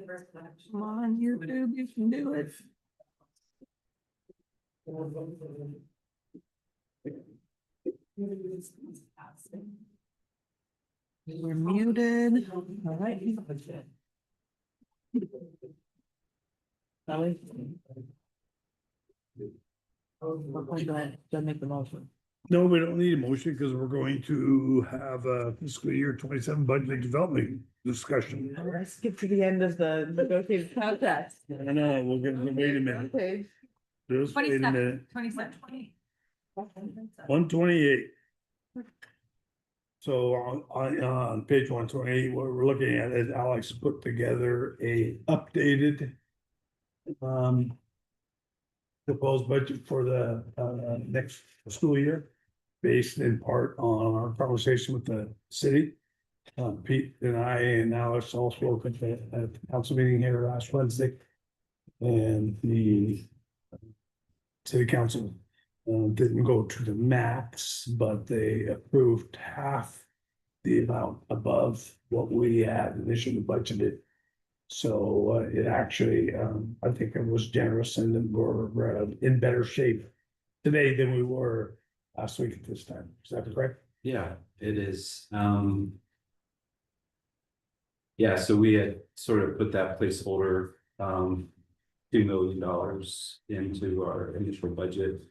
Come on, YouTube, you can do it. We're muted. All right. Ellie? Okay, go ahead. Go make the motion. No, we don't need a motion because we're going to have a fiscal year 27 budget development discussion. Let's skip to the end of the negotiated contract. I know, we're gonna, wait a minute. Okay. Just wait a minute. 27. 128. So on page 128, what we're looking at is Alex put together a updated proposed budget for the next school year, based in part on our conversation with the city. Pete and I and Alex all spoke at the council meeting here last Wednesday. And the city council didn't go to the max, but they approved half the amount above what we had initially budgeted. So it actually, I think it was generous, and then we're in better shape today than we were last week at this time. Is that correct? Yeah, it is. Yeah, so we had sort of put that placeholder, $2 million into our initial budget.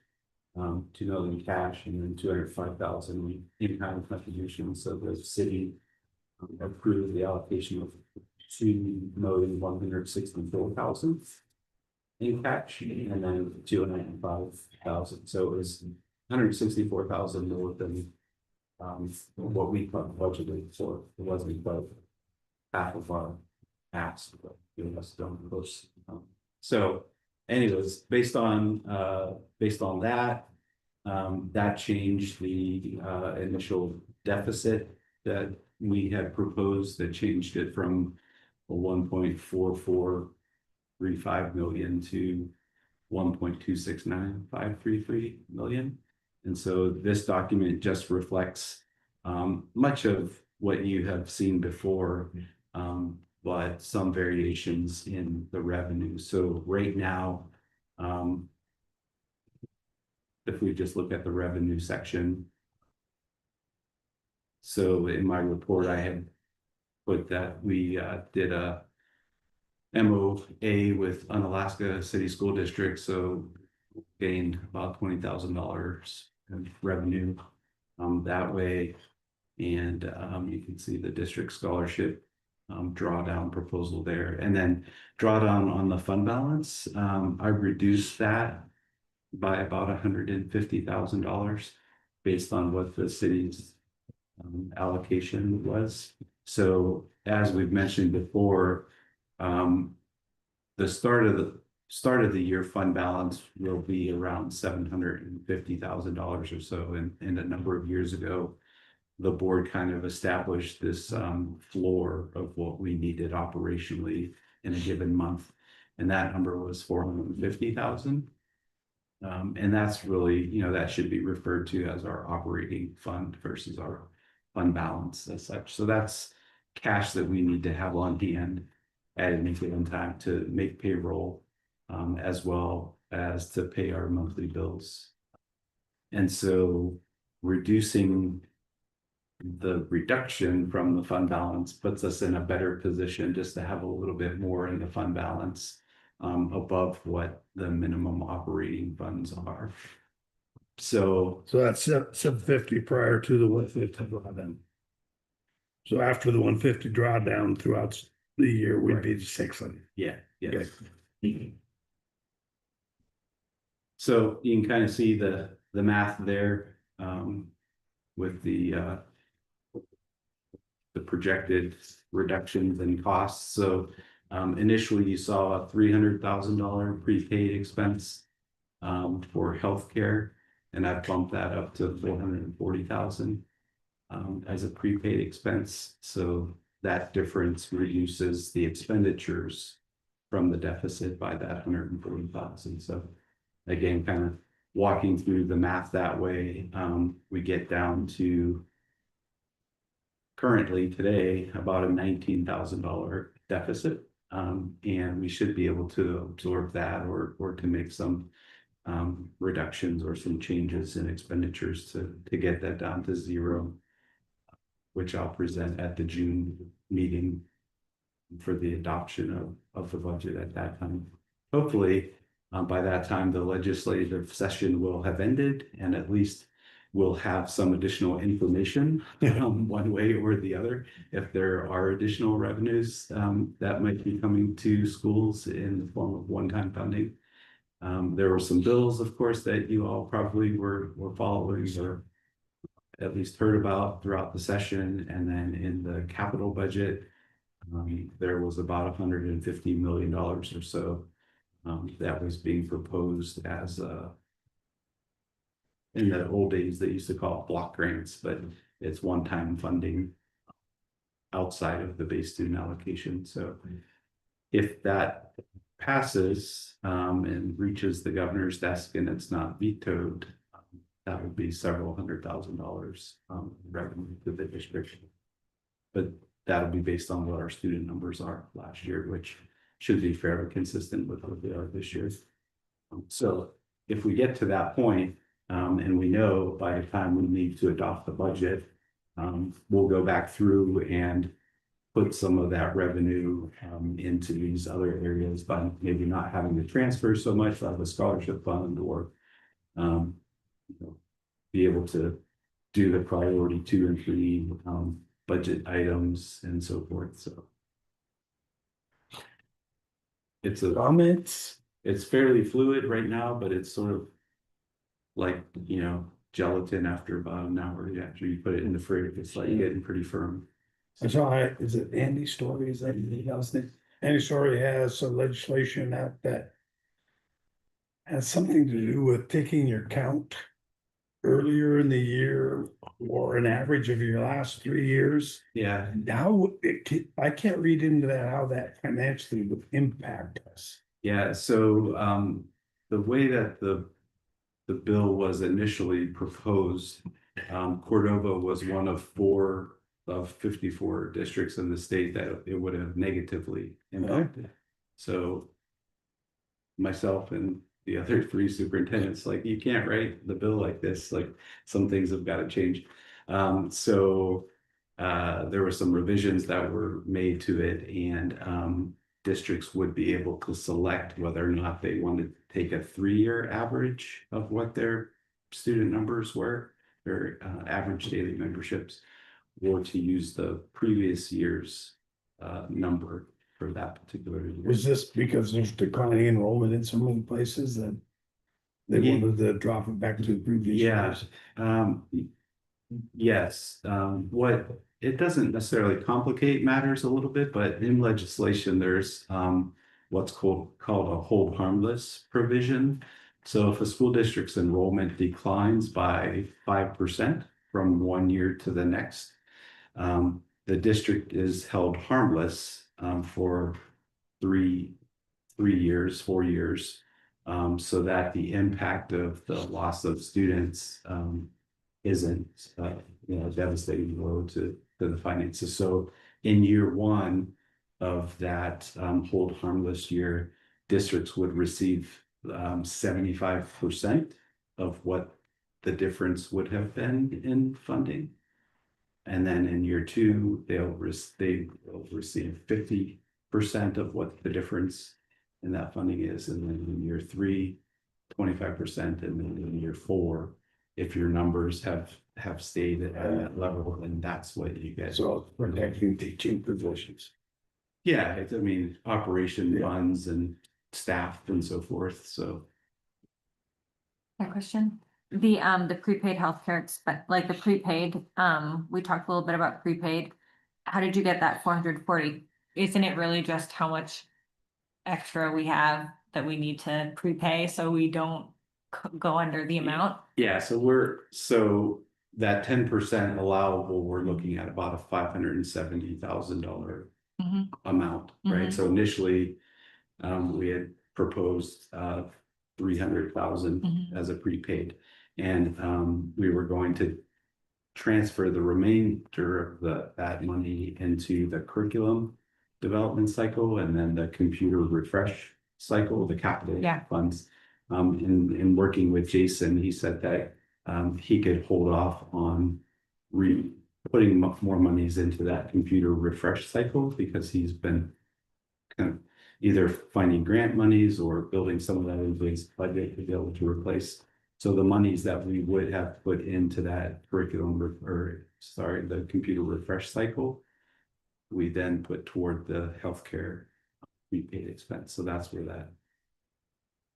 2 million cash and then 205,000 in-kind contributions. So the city approved the allocation of 2,164,000 in cash, and then 205,000. So it was 164,000 more than what we budgeted for. It wasn't about half of our ask, but it was done close. So anyways, based on that, that changed the initial deficit that we had proposed. That changed it from a 1.4435 million to 1.269533 million. And so this document just reflects much of what you have seen before, but some variations in the revenue. So right now, if we just look at the revenue section. So in my report, I had put that we did a MOA with Unalaska City School District, so gained about $20,000 in revenue that way. And you can see the district scholarship drawdown proposal there, and then drawdown on the fund balance. I reduced that by about $150,000 based on what the city's allocation was. So as we've mentioned before, the start of the year fund balance will be around $750,000 or so. And a number of years ago, the board kind of established this floor of what we needed operationally in a given month, and that number was 450,000. And that's really, that should be referred to as our operating fund versus our fund balance as such. So that's cash that we need to have on hand at any given time to make payroll, as well as to pay our monthly bills. And so reducing the reduction from the fund balance puts us in a better position just to have a little bit more in the fund balance above what the minimum operating funds are. So that's 750 prior to the 150 drawdown. So after the 150 drawdown throughout the year, we'd be 600. yeah. Okay. So you can kind of see the math there with the projected reductions in costs. So initially you saw a $300,000 prepaid expense for healthcare, and I've bumped that up to $440,000 as a prepaid expense. So that difference reduces the expenditures from the deficit by that $140,000. So again, kind of walking through the math that way, we get down to currently today about a $19,000 deficit And we should be able to absorb that or to make some reductions or some changes in expenditures to get that down to zero, which I'll present at the June meeting for the adoption of the budget at that time. Hopefully, by that time, the legislative session will have ended and at least we'll have some additional information one way or the other. If there are additional revenues that might be coming to schools in the form of one-time funding. There were some bills, of course, that you all probably were following or at least heard about throughout the session. And then in the capital budget, there was about $150 million or so that was being proposed as in the old days they used to call it block grants, but it's one-time funding outside of the base student allocation. So if that passes and reaches the governor's desk and it's not vetoed, that would be several $100,000 revenue to the district. But that'll be based on what our student numbers are last year, which should be fairly consistent with what they are this year. So if we get to that point, and we know by the time we need to adopt the budget, we'll go back through and put some of that revenue into these other areas by maybe not having to transfer so much out of the scholarship fund or be able to do the priority 2 and 3 budget items and so forth. So it's a Comments? it's fairly fluid right now, but it's sort of like, gelatin after about an hour after you put it in the fridge. It's like getting pretty firm. I saw, is it Andy Story? Is that anything else? Andy Story has some legislation out that has something to do with taking your count earlier in the year or an average of your last 3 years. Yeah. I can't read into that, how that financially would impact us. Yeah. So the way that the bill was initially proposed, Cordova was one of 4 of 54 districts in the state that it would have negatively impacted. So myself and the other 3 superintendents, like, you can't write the bill like this, like some things have got to change. So there were some revisions that were made to it, and districts would be able to select whether or not they wanted to take a 3-year average of what their student numbers were, their average daily memberships, or to use the previous year's number for that particular year. Was this because there's declining enrollment in so many places that they wanted to drop it back to the previous years? Yes. What it doesn't necessarily complicate matters a little bit, but in legislation, there's what's called a hold harmless provision. So if a school district's enrollment declines by 5% from one year to the next, the district is held harmless for 4 years, so that the impact of the loss of students isn't devastating blow to the finances. So in year 1 of that hold harmless year, districts would receive 75% of what the difference would have been in funding. And then in year 2, they will receive 50% of what the difference in that funding is. And then in year 3, 25%. And then in year 4, if your numbers have stayed at that level, then that's what you get. So protecting teaching positions. Yeah, operation funds and staff and so forth. So That question, the prepaid healthcare expense, like the prepaid, we talked a little bit about prepaid. How did you get that 440? Isn't it really just how much extra we have that we need to prepay so we don't go under the amount? yeah, so that 10% allowable, we're looking at about a $570,000 amount, right? So initially, we had proposed 300,000 as a prepaid, and we were going to transfer the remainder of that money into the curriculum development cycle and then the computer refresh cycle, the capital Yeah. funds. In working with Jason, he said that he could hold off on putting more monies into that computer refresh cycle because he's been kind of either finding grant monies or building some of that into his budget to be able to replace. So the monies that we would have put into that the computer refresh cycle, we then put toward the healthcare prepaid expense. So that's where that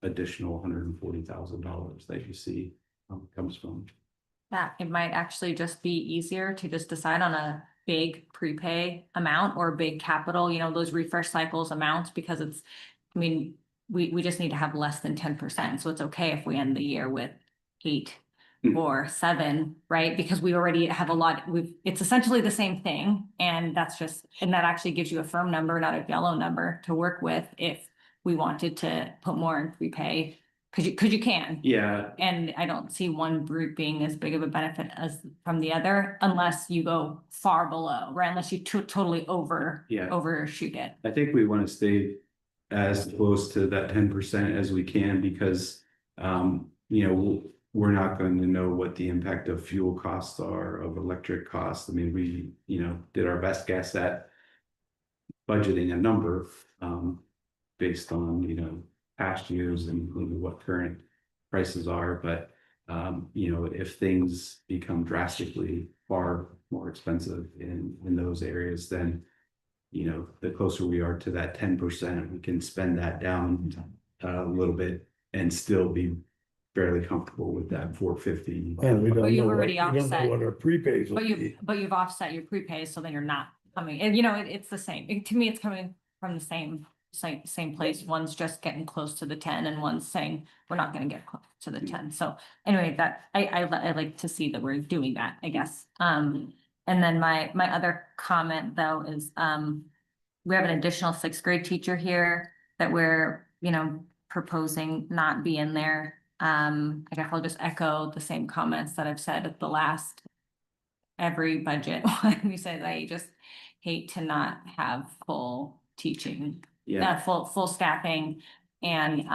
additional $140,000 that you see comes from. That it might actually just be easier to just decide on a big prepay amount or big capital, you know, those refresh cycles amounts, because it's, I mean, we just need to have less than 10%. So it's okay if we end the year with 8 or 7, right? Because we already have a lot, it's essentially the same thing. And that's just, and that actually gives you a firm number, not a yellow number to work with if we wanted to put more in prepay. Cause you can. Yeah, And I don't see one group being as big of a benefit as from the other, unless you go far below, right? Unless you totally overshoot it. I think we want to stay as close to that 10% as we can because, you know, we're not going to know what the impact of fuel costs are, of electric costs. I mean, we, you know, did our best guess at budgeting a number based on, you know, past years and what current prices are. But, you know, if things become drastically far more expensive in those areas, then, you know, the closer we are to that 10%, we can spend that down a little bit and still be fairly comfortable with that 450. And we don't But you've know what, already we don't know offset. what our prepays will be. But you've offset your prepays, so then you're not coming, and you know, it's the same. To me, it's coming from the same place. One's just getting close to the 10 and one's saying, we're not gonna get close to the 10. So anyway, that I like to see that we're doing that, I guess. And then my other comment though is, we have an additional 6th grade teacher here that we're, you know, proposing not be in there. I guess I'll just echo the same comments that I've said at the last every budget. We said I just hate to not have full teaching, Yeah, full staffing. And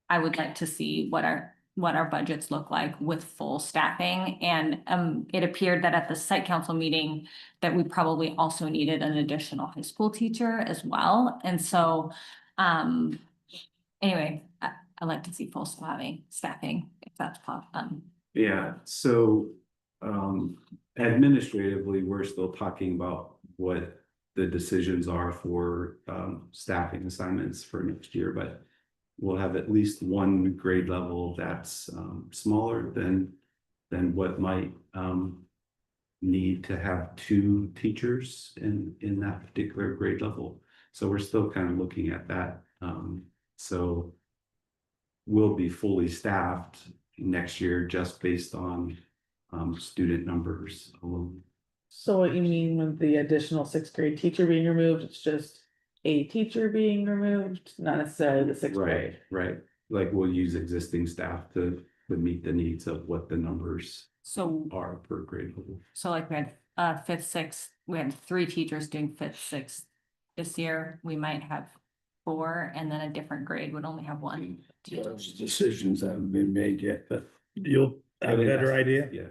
I would like to see what our budgets look like with full staffing. And it appeared that at the site council meeting that we probably also needed an additional high school teacher as well. And so anyway, I like to see full staffing if that's possible. yeah. So administratively, we're still talking about what the decisions are for staffing assignments for next year, but we'll have at least one grade level that's smaller than what might need to have 2 teachers in that particular grade level. So we're still kind of looking at that. So we'll be fully staffed next year just based on student numbers alone. So what you mean with the additional 6th grade teacher being removed, it's just a teacher being removed, not necessarily the 6th grade. Right. Like we'll use existing staff to meet the needs of what the numbers So are per grade level. So like we had 5th, 6th, we had 3 teachers doing 5th, 6th. This year, we might have 4, and then a different grade would only have 1. Those decisions haven't been made yet, but you'll have a better idea. Yeah.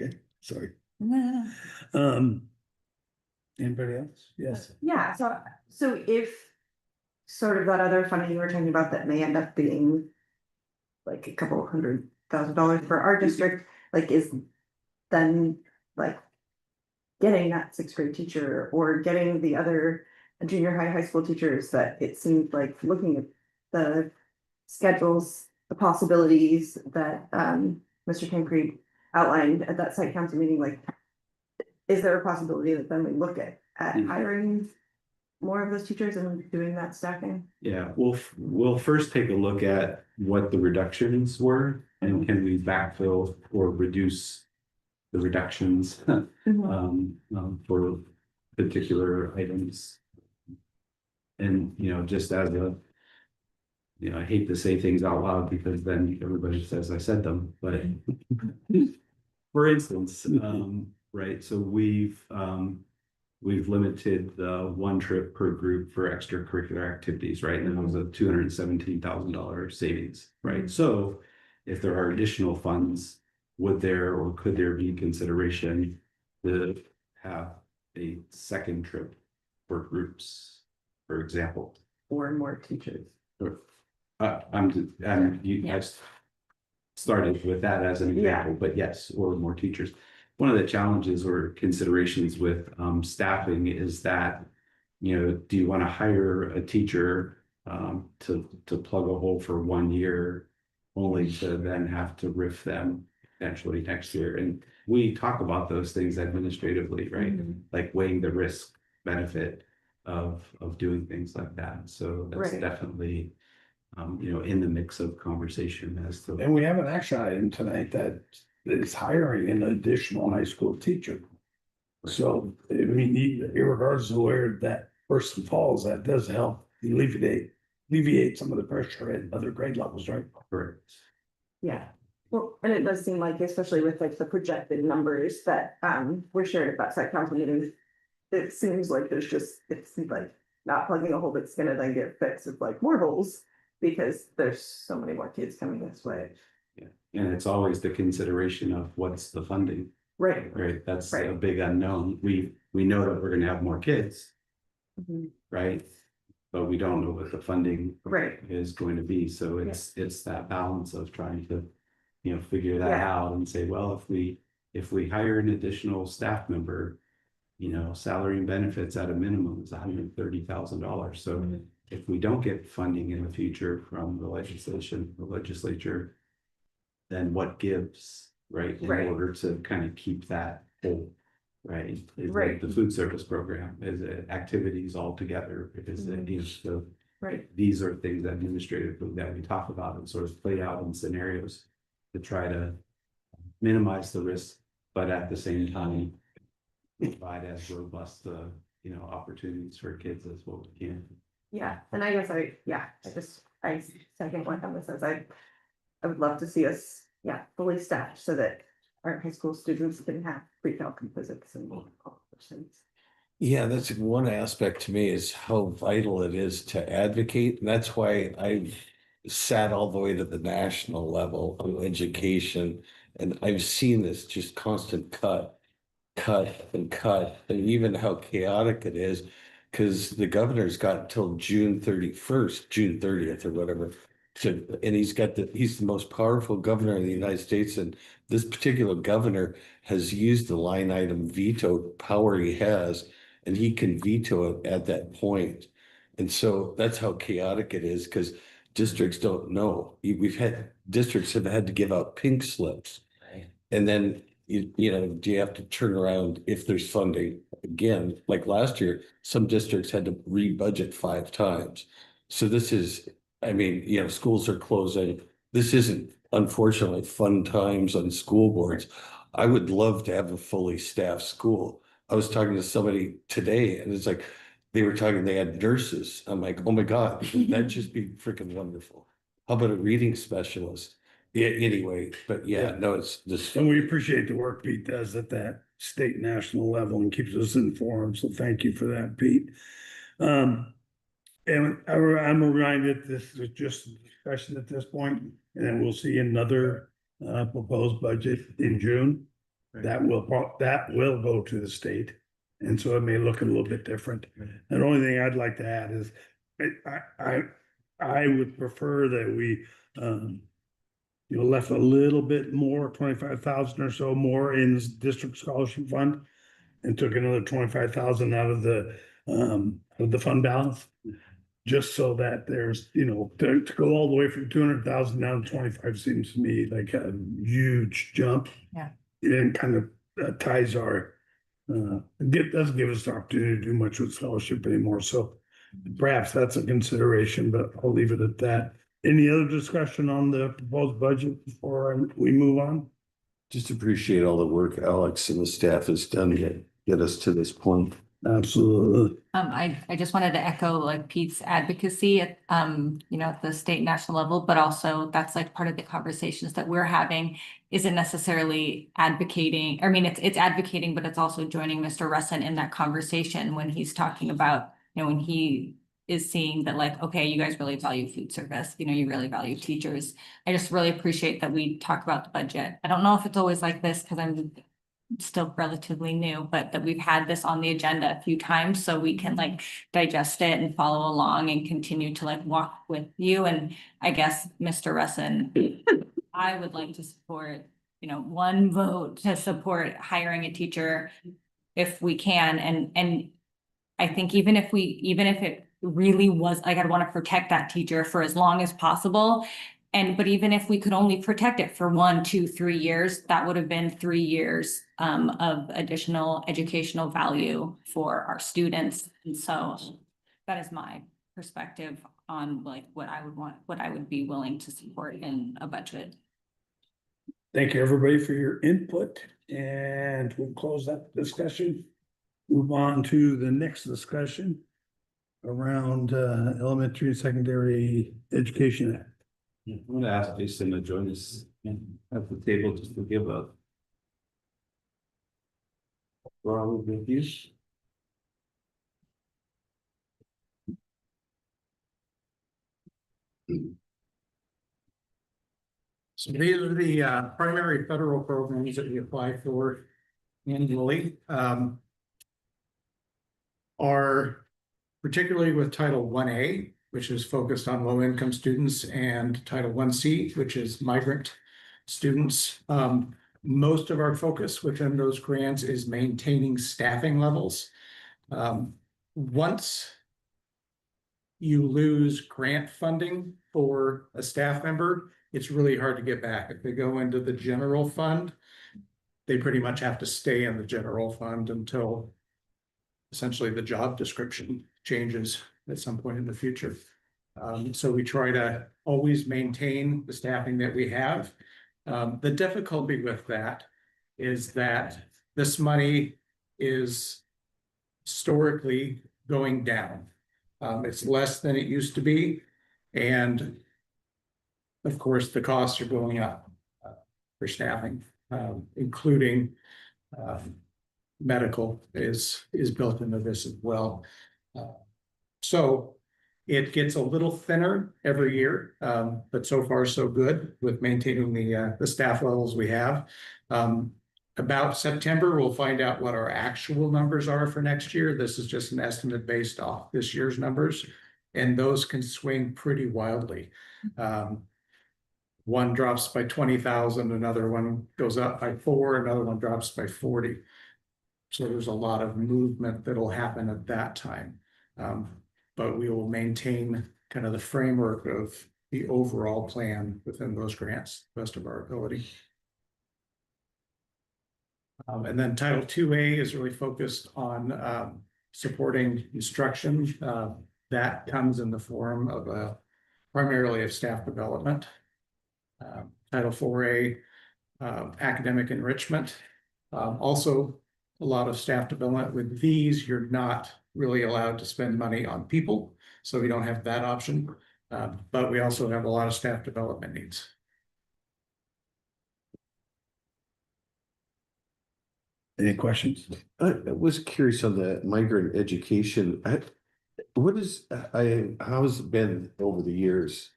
Okay, sorry. Yeah. Anybody else? Yes. Yeah, so if sort of that other funding you were talking about that may end up being like a couple $100,000 for our district, like is then like getting that 6th grade teacher or getting the other junior high school teachers, that it seemed like looking at the schedules, the possibilities that Mr. Concrete outlined at that site council meeting, like is there a possibility that then we look at hiring more of those teachers and doing that staffing? Yeah, we'll first take a look at what the reductions were and can we backfill or reduce the reductions for particular items. And, you know, just as a, you know, I hate to say things out loud because then everybody says I said them, but for instance, right? So we've limited the one trip per group for extracurricular activities, right? And that was a $217,000 savings, right? So if there are additional funds, would there or could there be consideration to have a second trip for groups, for example? Or more teachers. Or, I started with that as an Yeah. example, but yes, or more teachers. One of the challenges or considerations with staffing is that, do you want to hire a teacher to plug a hole for 1 year, only to then have to riff them potentially next year? And we talk about those things administratively, right? Like weighing the risk benefit of doing things like that. So that's Right. definitely in the mix of conversation as to. And we have an action item tonight that is hiring an additional high school teacher. So, I mean, regardless of where that person falls, that does help alleviate some of the pressure at other grade levels, right? Correct. Yeah, well, and it does seem like, especially with like the projected numbers that were shared at that site council meeting. It seems like it's like not plugging a hole that's gonna then get fixed with like more holes. Because there's so many more kids coming this way. Yeah, and it's always the consideration of what's the funding, Right. right? That's a Right. big unknown. We know that we're gonna have more kids, Mhm. right? But we don't know what the funding Right. is going to be. So it's that balance of trying to, figure that Yeah. out and say, well, if we hire an additional staff member, salary and benefits at a minimum is $130,000. So Mhm. if we don't get funding in the future from the legislature, then what gives, right? In Right. order to kind of keep that whole, right? Is Right. it the food service program? Is it activities altogether? Is it, so Right. these are things administratively that we talk about and sort of play out in scenarios to try to minimize the risk, but at the same time, provide as robust, opportunities for kids as what we can. Yeah, and I guess I second what Emma says, I would love to see us, fully staffed so that our high school students can have pre-calc and physics and all those things. Yeah, that's one aspect to me is how vital it is to advocate. And that's why I've sat all the way to the national level of education. And I've seen this just constant cut and cut, and even how chaotic it is. Because the governor's got until June 31st, June 30th or whatever. And he's the most powerful governor in the United States. And this particular governor has used the line item veto power he has, and he can veto it at that point. And so that's how chaotic it is, because districts don't know. We've had districts have had to give out pink slips. And then do you have to turn around if there's funding? Again, like last year, some districts had to re-budget 5 times. So this is, schools are closing. This isn't, unfortunately, fun times on school boards. I would love to have a fully staffed school. I was talking to somebody today and it's like, they were talking, they had nurses. I'm like, oh my God, that'd just be freaking wonderful. How about a reading specialist? Yeah, anyway, but no, it's this. And we appreciate the work Pete does at that state and national level and keeps us informed. So thank you for that, Pete. And I'm reminded this is just a discussion at this point, and then we'll see another proposed budget in June. That will go to the state. And so it may look a little bit different. And the only thing I'd like to add is I would prefer that we left a little bit more, 25,000 or so more in this district scholarship fund. And took another 25,000 out of the fund balance. Just so that there's, to go all the way from 200,000 down to 25 seems to me like a huge jump. Yeah. And kind of ties our, doesn't give us the opportunity to do much with scholarship anymore. So perhaps that's a consideration, but I'll leave it at that. Any other discussion on the proposed budget before we move on? Just appreciate all the work Alex and the staff has done to get us to this point. Absolutely. I just wanted to echo like Pete's advocacy at, at the state and national level, but also that's like part of the conversations that we're having. Isn't necessarily advocating, I mean, it's advocating, but it's also joining Mr. Russin in that conversation when he's talking about, when he is seeing that like, okay, you guys really value food service, you really value teachers. I just really appreciate that we talk about the budget. I don't know if it's always like this because I'm still relatively new, but that we've had this on the agenda a few times so we can like digest it and follow along and continue to like walk with you. And I guess, Mr. Russin, I would like to support, one vote to support hiring a teacher if we can. And I think even if it really was, like, I'd want to protect that teacher for as long as possible. But even if we could only protect it for 1, 2, 3 years, that would have been 3 years of additional educational value for our students. And so that is my perspective on like what I would be willing to support in a budget. Thank you, everybody, for your input, and we'll close that discussion. Move on to the next discussion around elementary and secondary education act. I'm gonna ask Jason to join us at the table just to give a broad review. So these are the primary federal programs that we apply for annually. Are particularly with Title 1A, which is focused on low-income students, and Title 1C, which is migrant students. Most of our focus within those grants is maintaining staffing levels. Once you lose grant funding for a staff member, it's really hard to get back. If they go into the general fund, they pretty much have to stay in the general fund until essentially the job description changes at some point in the future. So we try to always maintain the staffing that we have. The difficulty with that is that this money is historically going down. It's less than it used to be. And of course, the costs are going up for staffing, including medical is built into this as well. So it gets a little thinner every year, but so far so good with maintaining the staff levels we have. About September, we'll find out what our actual numbers are for next year. This is just an estimate based off this year's numbers, and those can swing pretty wildly. One drops by 20,000, another one goes up by 4, another one drops by 40. So there's a lot of movement that'll happen at that time. But we will maintain kind of the framework of the overall plan within those grants, to the best of our ability. And then Title 2A is really focused on supporting instruction. That comes in the form of primarily of staff development. Title 4A, academic enrichment. Also, a lot of staff development. With these, you're not really allowed to spend money on people, so we don't have that option. But we also have a lot of staff development needs. Any questions? I was curious on the migrant education. How's it been over the years?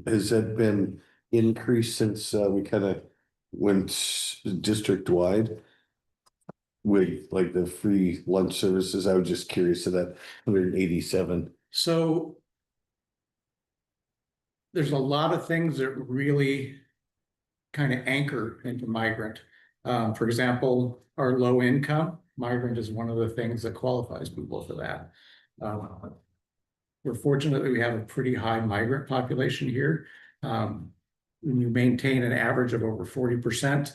Has that been increased since we kind of went district wide with like the free lunch services? I was just curious of that 187. So there's a lot of things that really kind of anchor into migrant. For example, our low income migrant is one of the things that qualifies people for that. We're fortunate that we have a pretty high migrant population here. When you maintain an average of over 40%,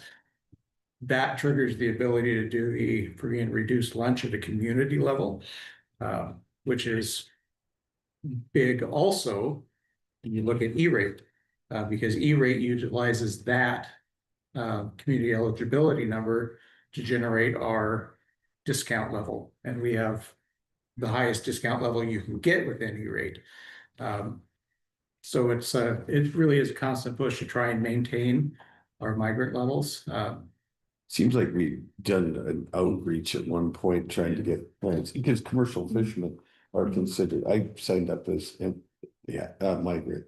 that triggers the ability to do the free and reduced lunch at a community level, which is big also. When you look at E-rate, because E-rate utilizes that community eligibility number to generate our discount level, and we have the highest discount level you can get with any rate. So it really is a constant push to try and maintain our migrant levels. Seems like we've done an outreach at one point trying to get plants, because commercial fishermen are considered, I signed up as, migrant.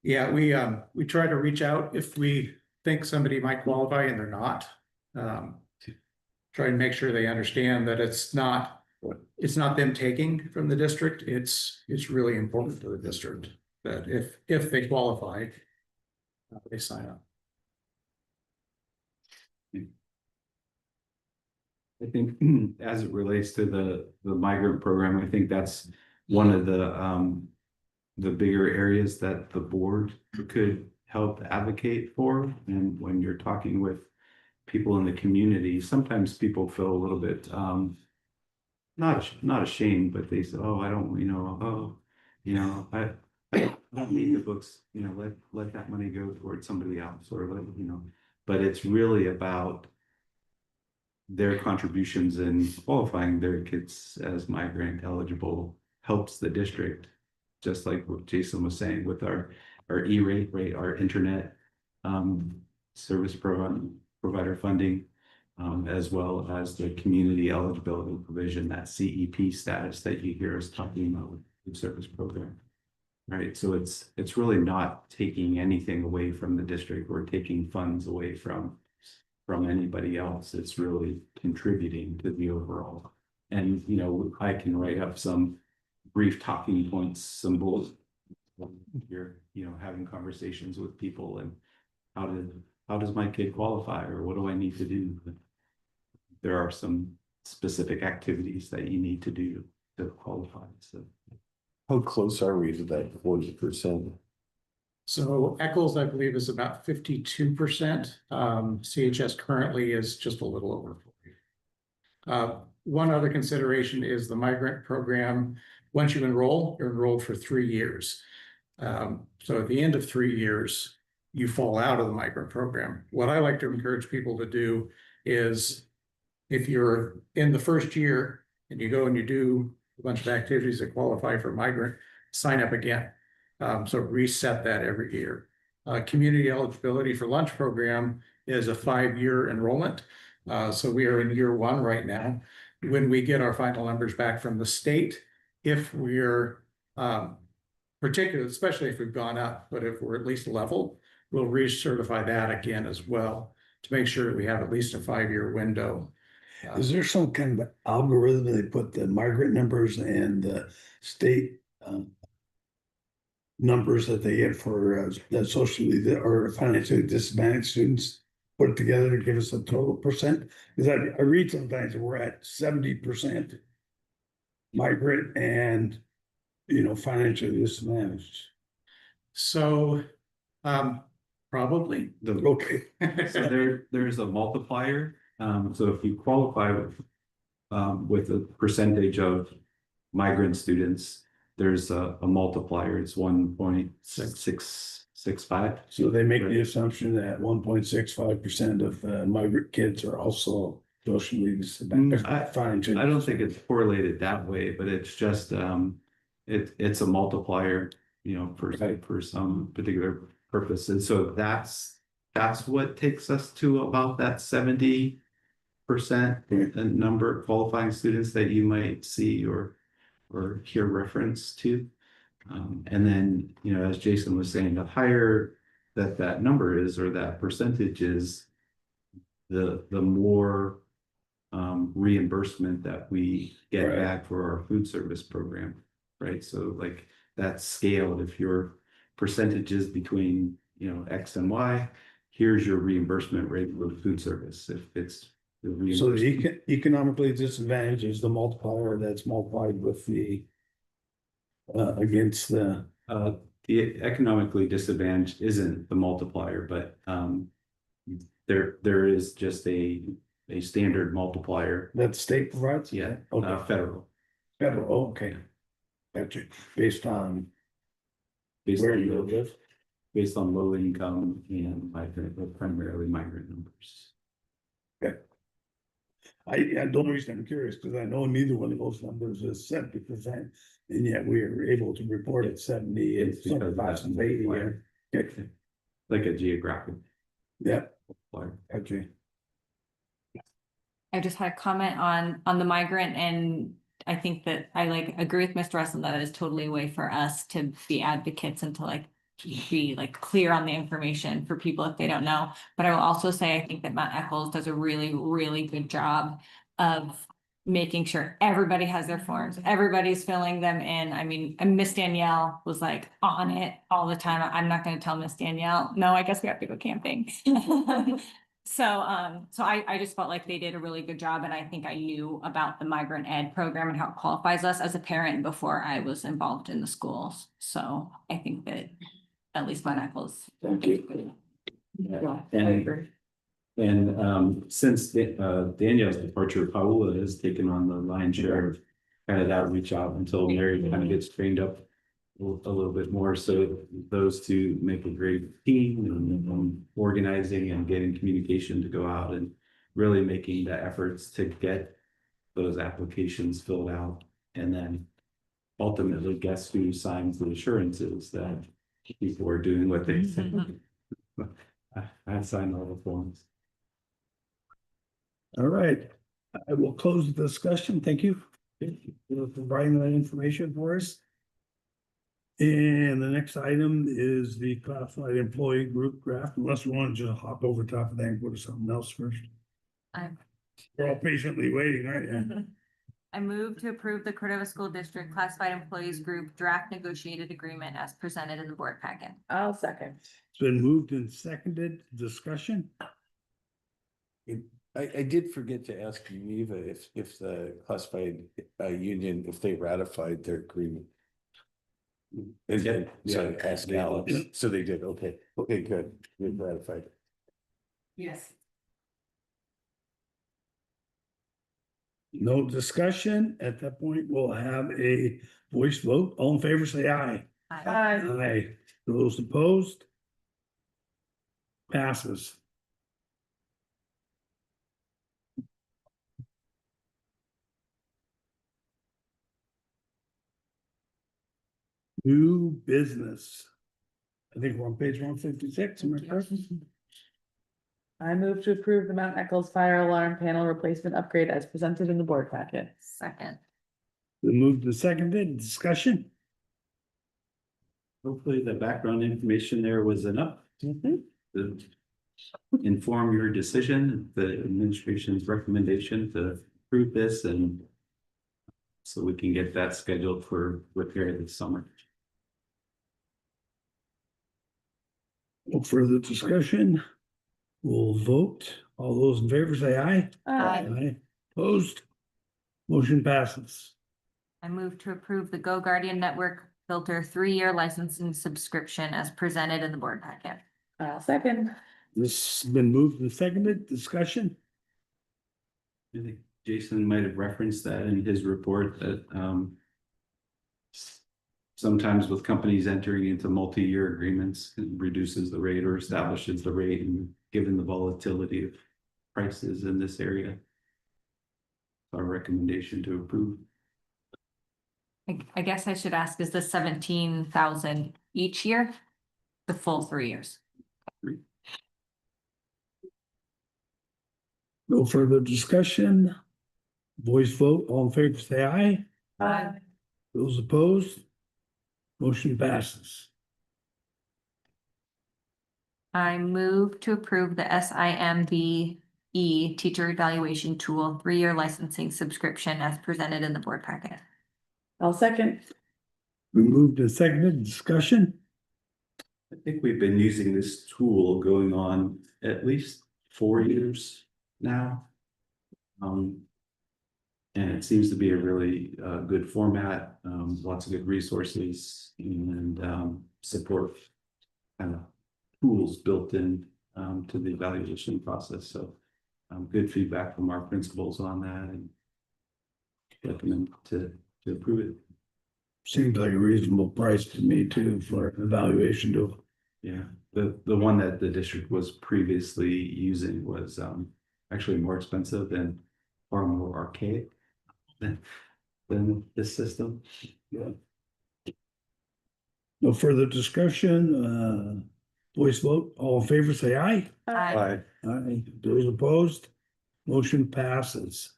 Yeah, we try to reach out if we think somebody might qualify and they're not. Try and make sure they understand that it's not them taking from the district. It's really important to the district that if they qualify, they sign up. I think as it relates to the migrant program, I think that's one of the bigger areas that the board could help advocate for. And when you're talking with people in the community, sometimes people feel a little bit not ashamed, but they say, oh, I don't, I don't need the books, let that money go towards somebody else, or but it's really about their contributions in qualifying their kids as migrant eligible helps the district, just like what Jason was saying with our E-rate, our internet service provider funding, as well as the community eligibility provision, that CEP status that you hear us talking about with the service program. Right, so it's really not taking anything away from the district or taking funds away from anybody else. It's really contributing to the overall. And I can write up some brief talking points, some bullets. You're having conversations with people, and how does my kid qualify, or what do I need to do? There are some specific activities that you need to do to qualify. So How close are we to that 40%? So Eccles, I believe, is about 52%. CHS currently is just a little over 40. One other consideration is the migrant program. Once you enroll, you're enrolled for 3 years. So at the end of 3 years, you fall out of the migrant program. What I like to encourage people to do is, if you're in the first year and you go and you do a bunch of activities that qualify for migrant, sign up again. So reset that every year. Community eligibility for lunch program is a 5-year enrollment. So we are in year 1 right now. When we get our final numbers back from the state, if we're particularly, especially if we've gone up, but if we're at least level, we'll recertify that again as well to make sure we have at least a 5-year window. Is there some kind of algorithm they put the migrant numbers and the state numbers that they get for the socially or financially disadvantaged students, put it together to give us a total percent? Because I read sometimes that we're at 70% migrant and financially disadvantaged. So probably. Okay. So there's a multiplier. So if you qualify with a percentage of migrant students, there's a multiplier. It's 1.665. So they make the assumption that 1.65% of migrant kids are also socially disadvantaged. I don't think it's correlated that way, but it's just it's a multiplier, for some particular purpose. And so that's what takes us to about that 70% number of qualifying students that you might see or hear reference to. And then, as Jason was saying, the higher that number is, or that percentage is, the more reimbursement that we get Right. back for our food service program, right? So like that's scaled. If your percentage is between X and Y, here's your reimbursement rate for food service. If it's the So the economically disadvantaged is the multiplier that's multiplied with the against the economically disadvantaged isn't the multiplier, but there is just a standard multiplier. that the state provides. Yeah, Okay. federal. Federal. Oh, okay. Gotcha. Based on Based where on you live. based on low income and migrant, but primarily migrant numbers. the only reason I'm curious, because I know neither one of those numbers is 70%, and yet we are able to report at 70 and It's because 75 and 80. Yeah. Okay. Like a geographic. Yeah, flyer. okay. I just had a comment on the migrant, and I think that I like agree with Mr. Russell that it is totally a way for us to be advocates and to like be like clear on the information for people if they don't know. But I will also say, I think that Mount Echols does a really, really good job of making sure everybody has their forms, everybody's filling them in. I mean, and Miss Danielle was like on it all the time. I'm not gonna tell Miss Danielle, no, I guess we have to go camping. So I just felt like they did a really good job, and I think I knew about the migrant ed program and how it qualifies us as a parent before I was involved in the schools. So I think that at least my Echols. Thank you. Yeah, I And- agree. And since Danielle's departure, Paola has taken on the lion's share of kind of that reach out until Mary kind of gets trained up a little bit more. So those two make a great team and organizing and getting communication to go out and really making the efforts to get those applications filled out. And then ultimately, guess who signs the assurances that people are doing what they say. I signed all the forms. All right, I will close the discussion. Thank you for providing that information for us. And the next item is the classified employee group draft, unless we want to just hop over top of that and go to something else first. I'm- We're all patiently waiting, right? Yeah. I move to approve the Cordova School District Classified Employees Group Draft Negotiated Agreement as presented in the board packet. I'll second. It's been moved and seconded. Discussion? I did forget to ask Geneva if the classified union, if they ratified their agreement. Yeah. So ask Yeah. Alex, so they did, okay, good, they ratified. Yes. No discussion. At that point, we'll have a voice vote. All in favor, say aye. Aye. Aye. Those opposed? Passes. New business. I think we're on page 156. Am I correct? I move to approve the Mount Echols fire alarm panel replacement upgrade as presented in the board packet. Second. The moved and seconded. Discussion? Hopefully the background information there was enough to inform your decision, the administration's recommendation to approve this, and so we can get that scheduled for repair this summer. No further discussion. We'll vote. All those in favor say aye. Aye. Opposed? Motion passes. I move to approve the Go Guardian Network Filter 3-year licensing subscription as presented in the board packet. I'll second. This has been moved and seconded. Discussion? I think Jason might have referenced that in his report that sometimes with companies entering into multi-year agreements, it reduces the rate or establishes the rate, and given the volatility of prices in this area, our recommendation to approve. I guess I should ask, is this 17,000 each year? The full 3 years? No further discussion. Voice vote. All in favor say aye. Aye. Those opposed? Motion passes. I move to approve the SIMBE Teacher Evaluation Tool 3-year licensing subscription as presented in the board packet. I'll second. We moved and seconded. Discussion? I think we've been using this tool going on at least 4 years now. And it seems to be a really good format, lots of good resources and support kind of tools built in to the evaluation process. So good feedback from our principals on that, and recommend to approve it. Seems like a reasonable price to me too for evaluation tool. Yeah, the one that the district was previously using was actually more expensive, and far more archaic than this system. No further discussion, voice vote, all in favor, say aye. I Aye, those opposed, motion passes.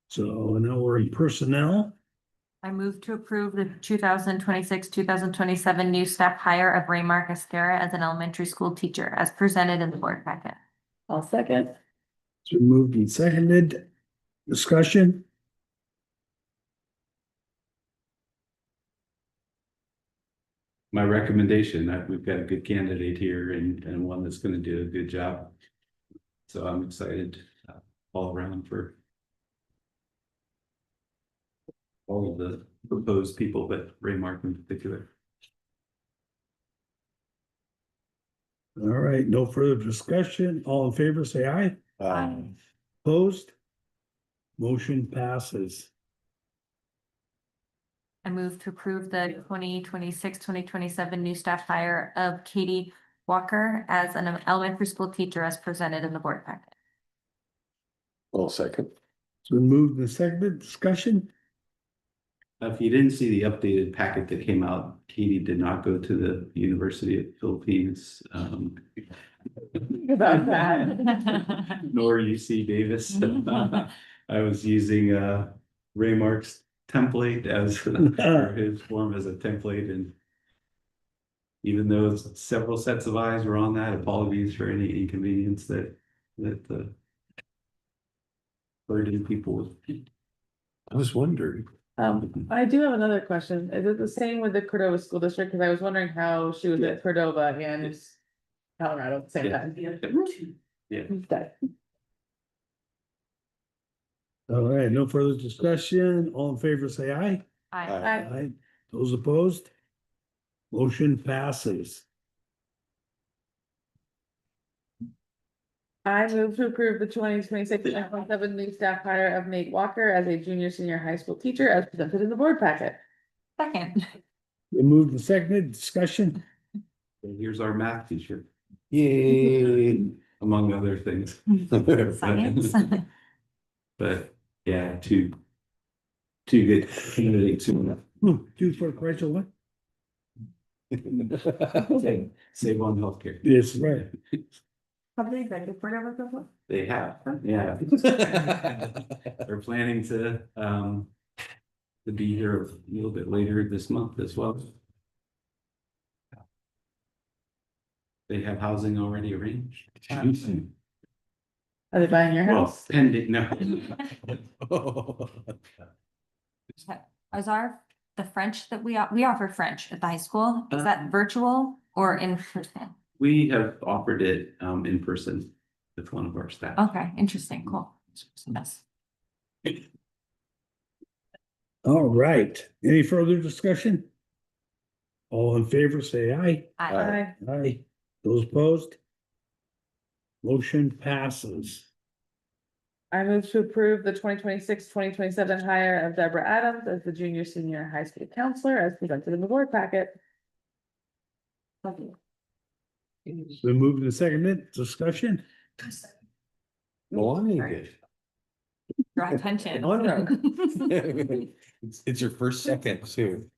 So now we're in personnel. move to approve the 2026-2027 new staff hire of Raymark Escara as an elementary school teacher as presented in the board packet. I'll second. It's been moved and seconded, discussion. My recommendation, that we've got a good candidate here and one that's gonna do a good job. So I'm excited all around for all of the proposed people, but Raymark in particular. All right, no further discussion, all in favor, say aye. Aye. Opposed? Motion passes. I move to approve the 2026-2027 new staff hire of Katie Walker as an elementary school teacher as presented in the board packet. Well, second. It's been moved and seconded, discussion. If you didn't see the updated packet that came out, Katie did not go to the University of the Philippines. About that. Nor UC Davis. I was using Raymark's template as or his form as a template, and even though several sets of eyes were on that, apologies for any inconvenience that the burden people. I was wondering. I do have another question. Is it the same with the Cordova School District? Cause I was wondering how she was at Cordova and Colorado at the same Yeah. time. Yeah. Okay. All right, no further discussion, all in favor, say aye. Aye. Those opposed? Motion passes. I move to approve the 2026-2027 new staff hire of Nate Walker as a junior senior high school teacher as presented in the board packet. Second. Been moved and seconded, discussion. Here's our math teacher, Yay. among other things. Science. But yeah, two good candidates. Two for Rachel, what? Save on healthcare. Yes, right. Have the executive board ever before? They have, yeah. They're planning to be here a little bit later this month as well. They have housing already arranged. Are they buying your Well, house? pending, no. Is the French that we offer French at the high school, is that virtual or in person? We have offered it in person with one of our staff. Okay, interesting, cool. Yes. All right, any further discussion? All in favor, say aye. Aye. Aye. Those opposed? Motion passes. I move to approve the 2026-2027 hire of Deborah Adams as the junior senior high school counselor as presented in the board packet. It's been moved and seconded, discussion. Why? Draw attention. It's your first second too.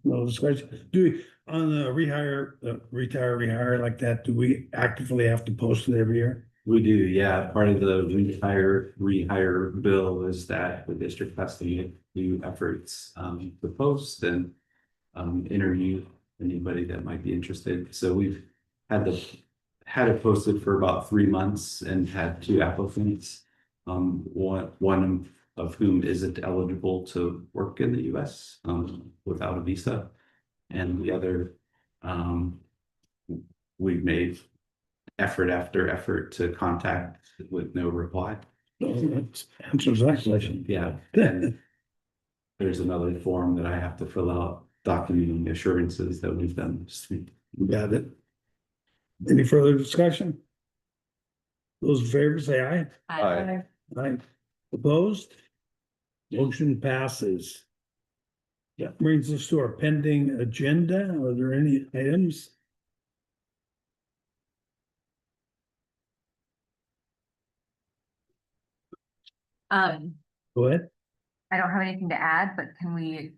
No discussion. Do we, on the rehire like that, do we actively have to post it every year? We do, yeah. Part of the rehire bill is that the district has to make new efforts to post and interview anybody that might be interested. So we've had it posted for about 3 months and had 2 applicants. One of whom isn't eligible to work in the US without a visa. And the other, we've made effort after effort to contact with no reply. Answers that question. Yeah. And there's another form that I have to fill out documenting assurances that we've done this week. Got it. Any further discussion? Those in favor say aye. Aye. Aye. Opposed? Motion passes. That brings us to our pending agenda. Are there any items? Go ahead. I don't have anything to add, but can we,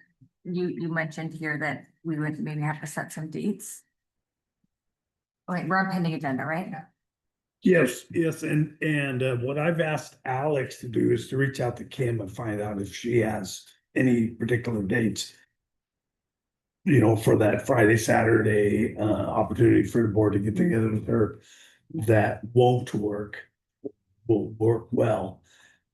you mentioned here that we would maybe have to set some dates. Wait, we're on pending agenda, right? Yes, and what I've asked Alex to do is to reach out to Kim and find out if she has any particular dates. You know, for that Friday, Saturday, opportunity for the board to get together with her, that won't work. Will work well,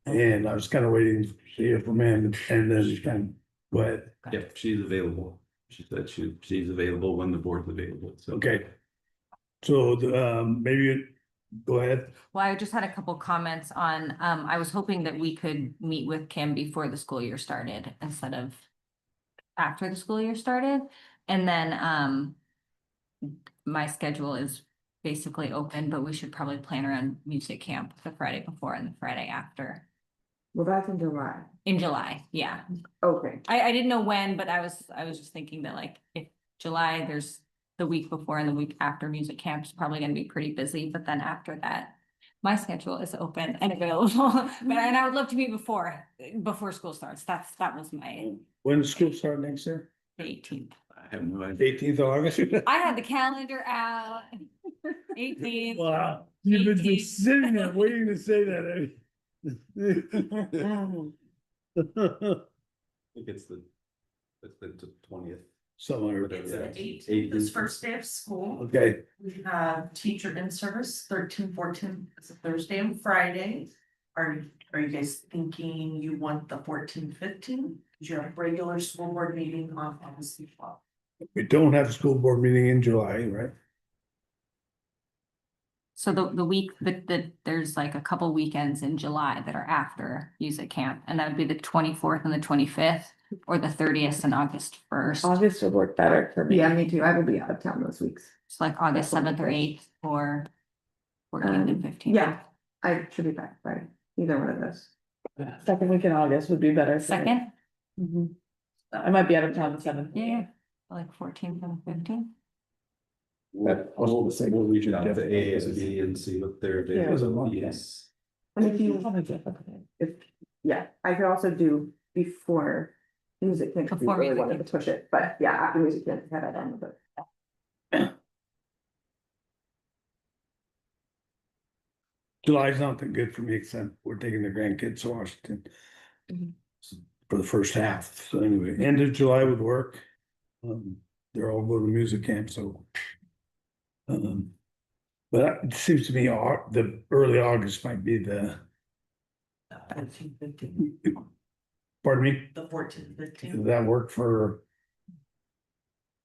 and I was kind of waiting to hear from him, and then kind of, but, Yep, she's available. She said she's available when the board's available, so. okay. So, maybe, go ahead. Well, I just had a couple comments on, I was hoping that we could meet with Kim before the school year started instead of after the school year started. And then, my schedule is basically open, but we should probably plan around music camp the Friday before and the Friday after. Well, that's in July. In July, yeah. Okay. I didn't know when, but I was just thinking that like if July, there's the week before and the week after music camp is probably gonna be pretty busy, but then after that, my schedule is open and available. But and I would love to meet before school starts. That was my When does school start next year? 18th. I have no idea. 18th of August? I had the calendar out. 18th. Wow, you've been 18th. just sitting there waiting to say that. I think it's the 20th. Somewhere. It's the Yeah. 18th, this first day of school. Okay, We have teacher in service, 13, 14 is a Thursday and Friday. Are you guys thinking you want the 14, 15? Because you have a regular school board meeting on August 12th. we don't have a school board meeting in July, right? So the week that there's like a couple weekends in July that are after music camp, and that would be the 24th and the 25th, or the 30th and August 1st. August would work better for me. Yeah, me too. I will be out of town those weeks. It's like August That's 7th or 8th or 14th and 15th. Yeah, I should be back by either one of those. Second week in August would be better. for me. Second, Mhm. I might be out of town the 7th. yeah, like 14th and 15th. We'll reach out to ASB and see what their Yeah, it was a long availability day. is. And yeah, I could also do before music camp. if we Before really music wanted to push it, but yeah, after music camp, have it done with it. July's not that good for me, except we're taking the grandkids to Washington. Mhm. For the first half, so anyway, end of July would work. They're all going to music camp, so. But it seems to me the early August might be the, 14, 15, pardon me, the 14, 15. does that work for?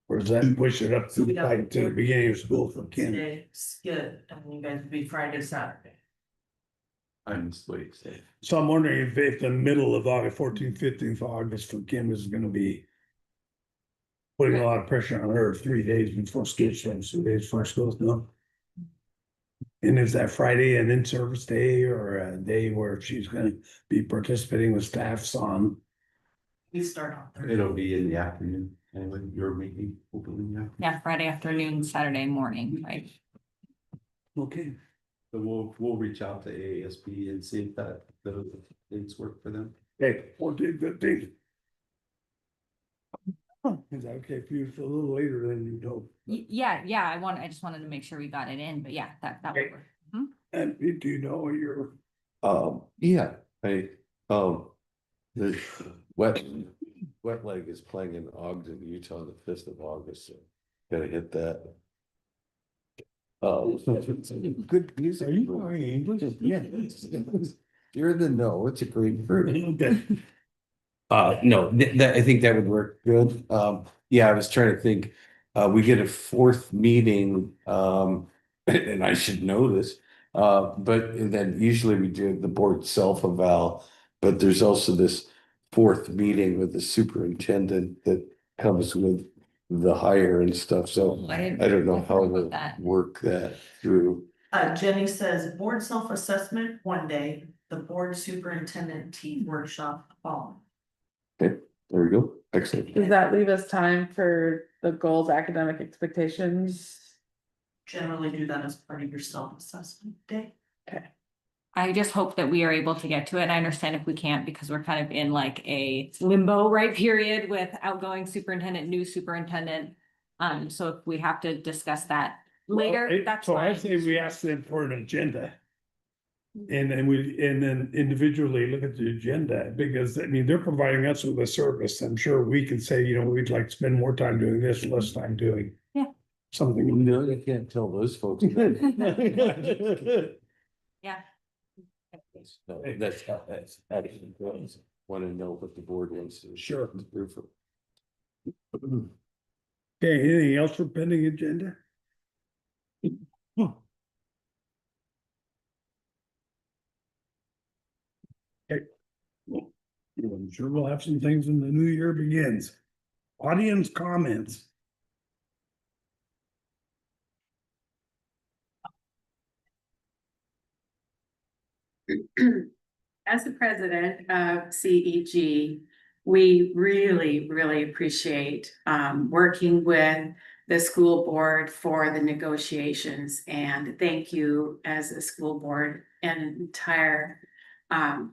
Or does that push it up to like to the beginning of school for Kim? Today's good, and you guys would be Friday, Saturday. I'm waiting. So I'm wondering if the middle of August, 14th, 15th of August for Kim is gonna be. Putting a lot of pressure on her 3 days before school starts, 2 days before school, no. And is that Friday an in-service day or a day where she's gonna be participating with staffs on? We start on Thursday. It'll be in the afternoon, anyway, your meeting, hopefully, yeah. Yeah, Friday afternoon, Saturday morning, right? Okay. So we'll reach out to ASB and see if those dates work for them. Okay, 14th, 15th. Is that okay for you? It's a little later than you know. Yeah, I just wanted to make sure we got it in, but yeah, that would Okay. work. And do you know your, Yeah, the wet leg is playing in Ogden, Utah, the 5th of August, so gotta hit that. Good music. are you going English? Yeah. You're in the know, it's a great group. Okay. No, that, I think that would work good. Yeah, I was trying to think, we get a 4th meeting, and I should know this. But then usually we do the board self-eval, but there's also this 4th meeting with the superintendent that comes with the hire and stuff, so I don't know how about to that. work that through. Jenny says board self-assessment one day, the board superintendent team workshop the following. There we go. Excellent. Does that leave us time for the goals, academic expectations? Generally do that as part of your self-assessment day. I just hope that we are able to get to it. I understand if we can't, because we're kind of in like a limbo, right, period with outgoing superintendent, new superintendent. So if we have to discuss that later, that's So I fine. say we ask them for an agenda. And then individually look at the agenda, because I mean, they're providing us with a service. I'm sure we can say, you know, we'd like to spend more time doing this, less time doing. Yeah. Something. No, I can't tell those folks. Yeah. No, that's actually want to know what the board wants to. Sure. approve of. Okay, anything else for pending agenda? Okay. Well, I'm sure we'll have some things when the new year begins. Audience comments. As the president of CEG, we really appreciate working with the school board for the negotiations. And thank you as a school board and an entire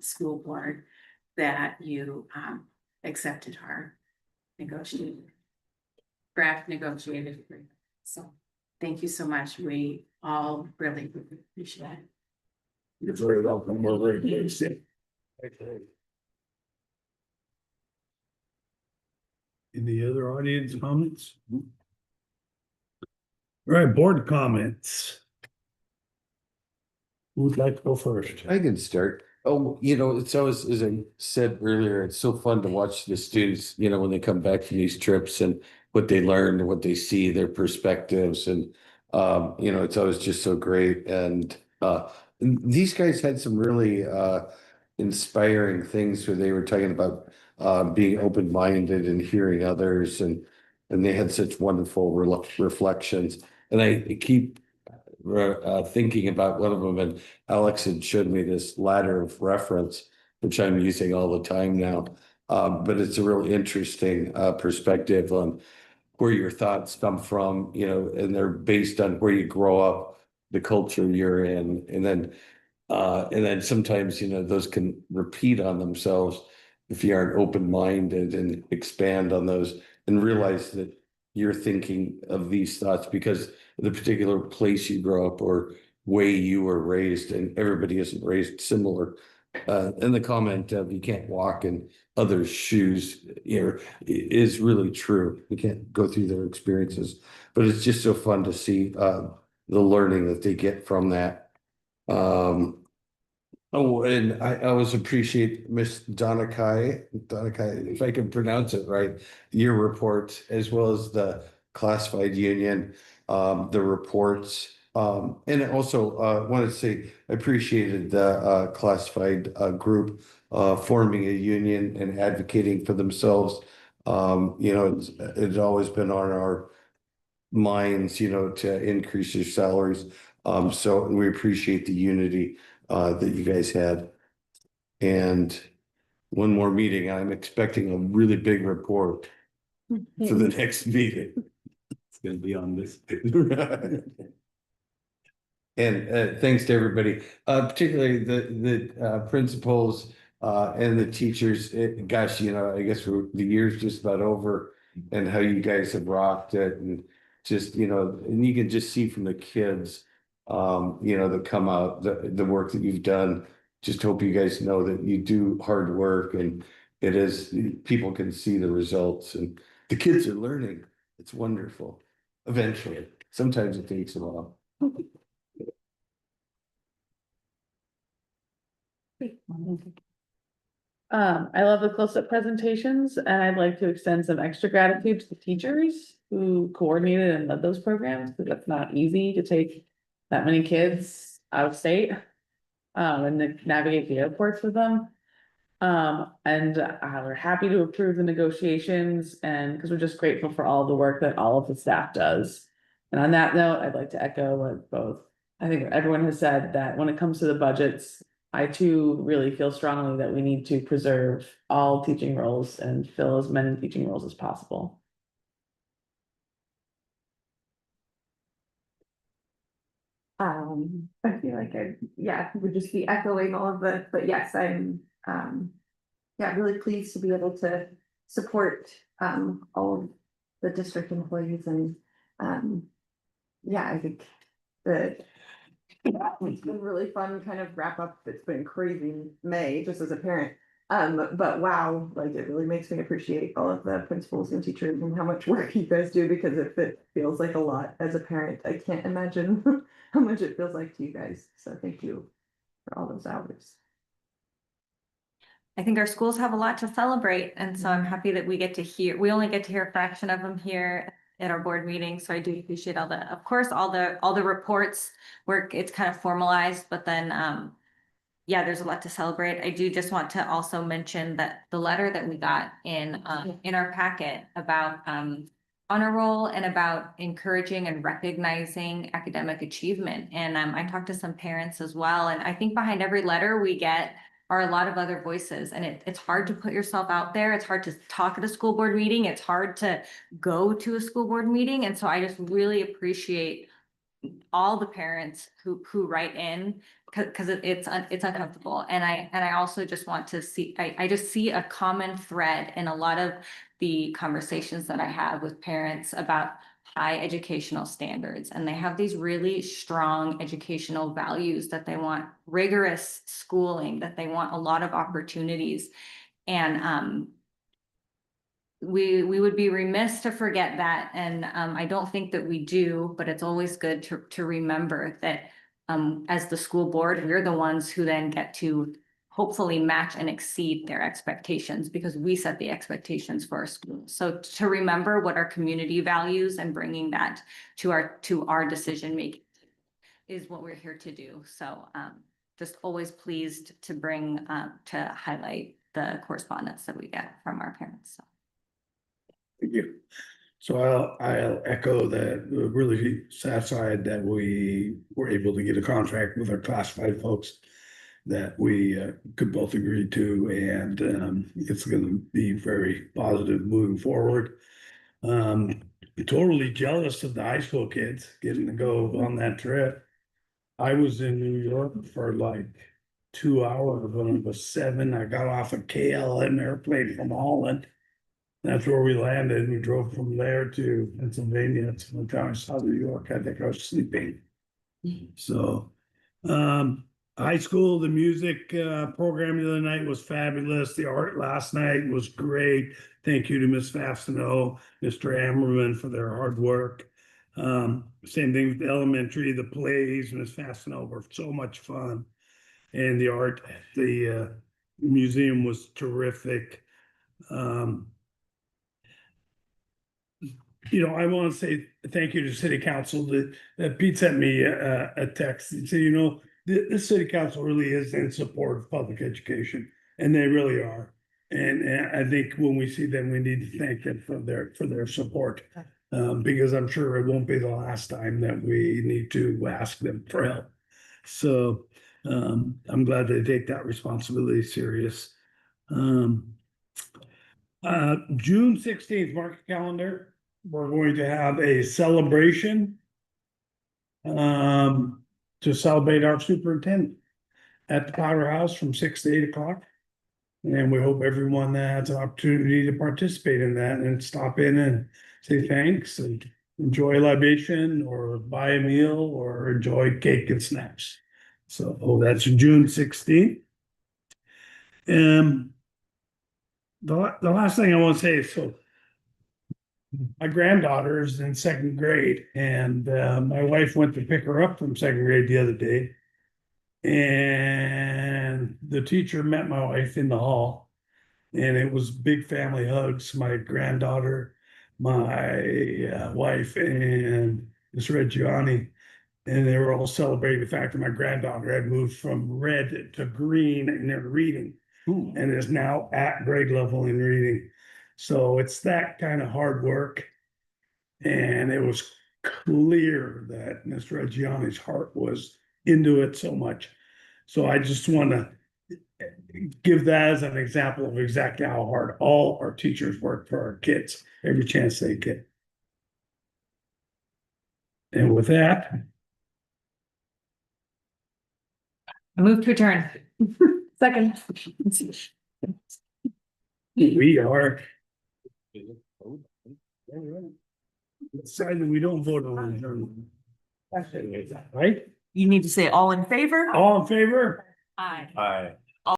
school board that you accepted our draft negotiated agreement. So thank you so much. We all really appreciate it. You're very welcome. We're very pleased. Any other audience comments? All right, board comments. Who'd like to go first? I can start. Oh, you know, it's always, as I said earlier, it's so fun to watch the students, you know, when they come back from these trips and what they learn and what they see, their perspectives, and you know, it's always just so great. And these guys had some really inspiring things where they were talking about being open-minded and hearing others, and they had such wonderful reflections. And I keep thinking about one of them, and Alex had showed me this ladder of reference, which I'm using all the time now. But it's a really interesting perspective on where your thoughts come from, you know, and they're based on where you grow up, the culture you're in, and then sometimes, you know, those can repeat on themselves if you aren't open-minded and expand on those and realize that you're thinking of these thoughts because of the particular place you grow up or way you were raised, and everybody isn't raised similar. And the comment of you can't walk in others' shoes, you know, is really true. You can't go through their experiences, but it's just so fun to see the learning that they get from that. Oh, and I always appreciate Miss Donakai, if I can pronounce it right, your report, as well as the classified union, the reports. And I also wanted to say I appreciated the classified group forming a union and advocating for themselves. You know, it's always been on our minds, you know, to increase your salaries. So we appreciate the unity that you guys had. And one more meeting, I'm expecting a really big report for the next meeting. It's gonna be on this. And thanks to everybody, particularly the principals and the teachers. Gosh, you know, I guess the year's just about over, and how you guys have rocked it, and just, you know, and you can just see from the kids, you know, that come out, the work that you've done. Just hope you guys know that you do hard work, and it is, people can see the results, and the kids are learning. It's wonderful. Eventually, sometimes it takes a while. I love the close-up presentations, and I'd like to extend some extra gratitude to the teachers who coordinated and led those programs, because that's not easy to take that many kids out of state. And then navigate the airports with them. And we're happy to approve the negotiations, and because we're just grateful for all the work that all of the staff does. And on that note, I'd like to echo what both, I think everyone has said, that when it comes to the budgets, I too really feel strongly that we need to preserve all teaching roles and fill as many teaching roles as possible. I feel like would just be echoing all of the, but yes, I'm, yeah, really pleased to be able to support, all of the district employees and, yeah, I think that it's been really fun kind of wrap up. It's been crazy May, just as a parent. But wow, like it really makes me appreciate all of the principals and teachers and how much work you guys do, because if it feels like a lot as a parent, I can't imagine how much it feels like to you guys. So thank you for all those hours. I think our schools have a lot to celebrate, and so I'm happy that we only get to hear a fraction of them here at our board meeting, so I do appreciate of course, all the reports where it's kind of formalized, but then, yeah, there's a lot to celebrate. I do just want to also mention that the letter that we got in our packet about, honor roll and about encouraging and recognizing academic achievement. And I talked to some parents as well, and I think behind every letter we get are a lot of other voices, and it's hard to put yourself out there. It's hard to talk at a school board meeting. It's hard to go to a school board meeting. And so I just really appreciate all the parents who write in, because it's uncomfortable. And I also just want to see, I just see a common thread in a lot of the conversations that I have with parents about high educational standards, and they have these really strong educational values that they want rigorous schooling, that they want a lot of opportunities. And we would be remiss to forget that. And I don't think that we do, but it's always good to remember that as the school board, we're the ones who then get to hopefully match and exceed their expectations, because we set the expectations for our schools. So to remember what our community values and bringing that to our decision making is what we're here to do. So just always pleased to bring to highlight the correspondence that we get from our parents. So. Thank you. So I'll echo that, we're really satisfied that we were able to get a contract with our classified folks that we could both agree to, and it's going to be very positive moving forward. Totally jealous of the high school kids getting to go on that trip. I was in New York for like 2 hours when I was 7. I got off a KLM airplane from Holland. That's where we landed. We drove from there to Pennsylvania. It's the town of New York. I think I was sleeping. So, high school, the music program the other night was fabulous. The art last night was great. Thank you to Ms. Fastenau, Mr. Ammerman for their hard work. Same thing with the elementary, the plays, Ms. Fastenau were so much fun. And the art, the museum was terrific. I want to say thank you to City Council. That Pete sent me a text and said, this City Council really is in support of public education, and they really are. And I think when we see them, we need to thank them for their support, because I'm sure it won't be the last time that we need to ask them for help. So I'm glad they take that responsibility serious. June 16th, mark your calendar. We're going to have a celebration to celebrate our superintendent at the Powder House from 6 to 8 o'clock. And we hope everyone has an opportunity to participate in that and stop in and say thanks and enjoy a libation or buy a meal or enjoy cake and snacks. So that's June 16th. And the last thing I want to say is, my granddaughter is in 2nd grade, and my wife went to pick her up from 2nd grade the other day. And the teacher met my wife in the hall, and it was big family hugs. My granddaughter, my wife, and Miss Reggiani, and they were all celebrating the fact that my granddaughter had moved from red to green in her reading. Ooh. And is now at grade level in reading. So it's that kind of hard work. And it was clear that Mr. Reggiani's heart was into it so much. So I just wanna give that as an example of exactly how hard all our teachers work for our kids, every chance they get. And with that, I move to adjourn. Second. we are. Decided we don't vote on adjournment. Right? You need to say all in favor? All in favor? Aye. Aye.